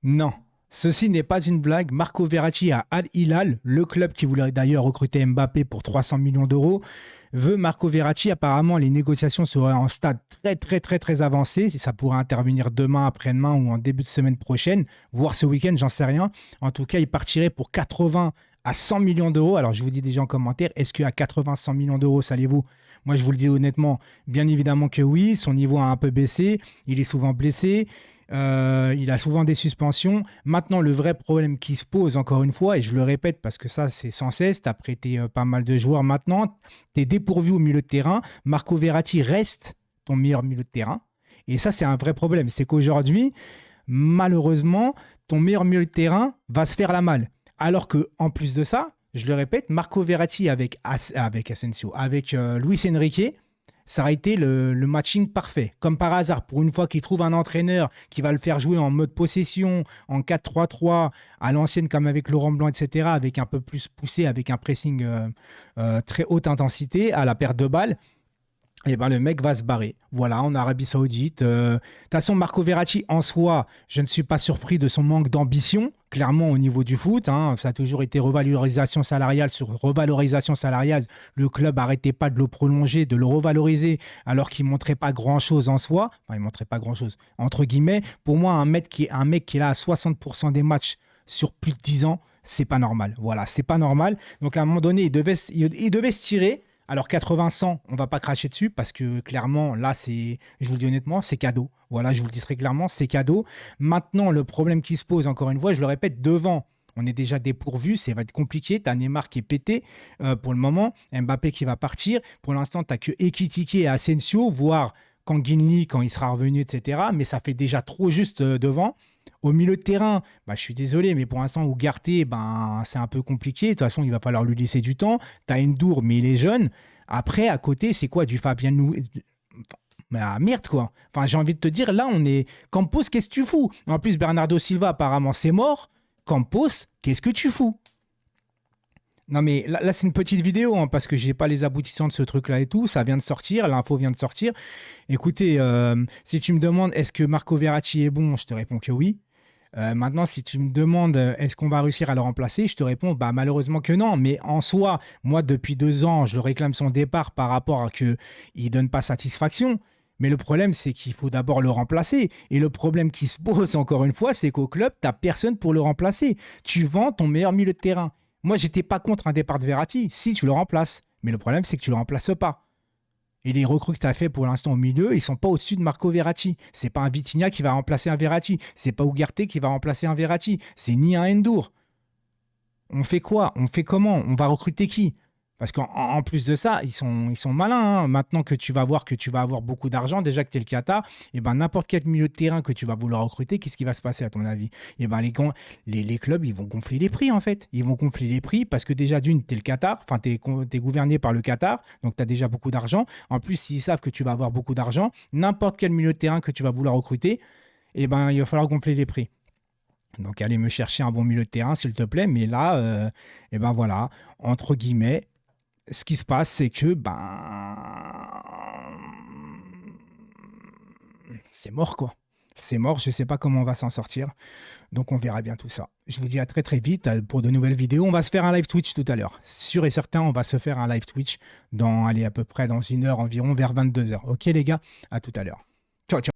Non, ceci n'est pas une blague. Marco Verratti à Al Hilal, le club qui voulait d'ailleurs recruter Mbappé pour 300 millions d'euros, veut Marco Verratti. Apparemment, les négociations seraient en stade très avancé. Ça pourrait intervenir demain, après-demain ou en début de semaine prochaine, voire ce week-end, j'en sais rien. En tout cas, il partirait pour 80 à 100 millions d'euros. Alors, je vous dis déjà en commentaire, est-ce qu'à 80, 100 millions d'euros, ça allez-vous? Moi, je vous le dis honnêtement, bien évidemment que oui. Son niveau a un peu baissé. Il est souvent blessé. Il a souvent des suspensions. Maintenant, le vrai problème qui se pose, encore une fois, et je le répète parce que ça, c'est sans cesse, tu as prêté pas mal de joueurs maintenant, tu es dépourvu au milieu de terrain. Marco Verratti reste ton meilleur milieu de terrain. Et ça, c'est un vrai problème. C'est qu'aujourd'hui, malheureusement, ton meilleur milieu de terrain va se faire la malle. Alors que, en plus de ça, je le répète, Marco Verratti avec Asensio, avec Luis Enrique, ça aurait été le matching parfait. Comme par hasard, pour une fois qu'il trouve un entraîneur qui va le faire jouer en mode possession, en 4-3-3, à l'ancienne comme avec Laurent Blanc, etc., avec un peu plus poussé, avec un pressing très haute intensité à la perte de balle, et ben le mec va se barrer. Voilà, en Arabie Saoudite. De toute façon, Marco Verratti, en soi, je ne suis pas surpris de son manque d'ambition, clairement au niveau du foot. Hein. Ça a toujours été revalorisation salariale sur revalorisation salariale. Le club n'arrêtait pas de le prolonger, de le revaloriser, alors qu'il ne montrait pas grand-chose en soi. Enfin, il ne montrait pas grand-chose, entre guillemets. Pour moi, un mec qui est là à 60% des matchs sur plus de 10 ans, c'est pas normal. Voilà, c'est pas normal. Donc, à un moment donné, il devait se tirer. Alors 80-100, on va pas cracher dessus parce que clairement, là, je vous le dis honnêtement, c'est cadeau. Voilà, je vous le dis très clairement, c'est cadeau. Maintenant, le problème qui se pose, encore une fois, je le répète, devant, on est déjà dépourvu, ça va être compliqué. Tu as Neymar qui est pété pour le moment, Mbappé qui va partir. Pour l'instant, tu n'as que Ekitike et Asensio, voire Kanginli quand il sera revenu, etc. Mais ça fait déjà trop juste devant. Au milieu de terrain, bah, je suis désolé, mais pour l'instant, Ugarte, ben, c'est un peu compliqué. De toute façon, il va falloir lui laisser du temps. Tu as Ndour, mais il est jeune. Après, à côté, c'est quoi du Fabien Nou. Ah, merde, quoi. Enfin, j'ai envie de te dire, là, on est. Campos, qu'est-ce que tu fous? En plus, Bernardo Silva, apparemment, c'est mort. Campos, qu'est-ce que tu fous? Non, mais là, c'est une petite vidéo, hein, parce que j'ai pas les aboutissants de ce truc-là et tout. Ça vient de sortir, l'info vient de sortir. Écoutez, si tu me demandes est-ce que Marco Verratti est bon, je te réponds que oui. Maintenant, si tu me demandes est-ce qu'on va réussir à le remplacer, je te réponds bah, malheureusement que non. Mais en soi, moi, depuis 2 ans, je le réclame son départ par rapport à qu'il ne donne pas satisfaction. Mais le problème, c'est qu'il faut d'abord le remplacer. Et le problème qui se pose, encore une fois, c'est qu'au club, tu n'as personne pour le remplacer. Tu vends ton meilleur milieu de terrain. Moi, j'étais pas contre un départ de Verratti, si tu le remplaces. Mais le problème, c'est que tu le remplaces pas. Et les recrues que tu as fait pour l'instant au milieu, ils sont pas au-dessus de Marco Verratti. C'est pas un Vitinha qui va remplacer un Verratti. C'est pas Ugarte qui va remplacer un Verratti. C'est ni un Ndour. On fait quoi? On fait comment? On va recruter qui? Parce qu'en plus de ça, ils sont malins. Hein. Maintenant que tu vas voir que tu vas avoir beaucoup d'argent, déjà que tu es le Qatar, et ben n'importe quel milieu de terrain que tu vas vouloir recruter, qu'est-ce qui va se passer à ton avis? Et ben les clubs, ils vont gonfler les prix en fait. Ils vont gonfler les prix parce que déjà d'une, tu es le Qatar, enfin tu es gouverné par le Qatar, donc tu as déjà beaucoup d'argent. En plus, s'ils savent que tu vas avoir beaucoup d'argent, n'importe quel milieu de terrain que tu vas vouloir recruter, et ben il va falloir gonfler les prix. Donc allez me chercher un bon milieu de terrain s'il te plaît, mais là, et ben voilà, entre guillemets, ce qui se passe, c'est que c'est mort quoi. C'est mort, je ne sais pas comment on va s'en sortir. Donc on verra bien tout ça. Je vous dis à très très vite pour de nouvelles vidéos. On va se faire un live Twitch tout à l'heure. Sûr et certain, on va se faire un live Twitch allez, à peu près dans 1 heure environ, vers 22 h. Ok les gars, à tout à l'heure. Ciao, ciao.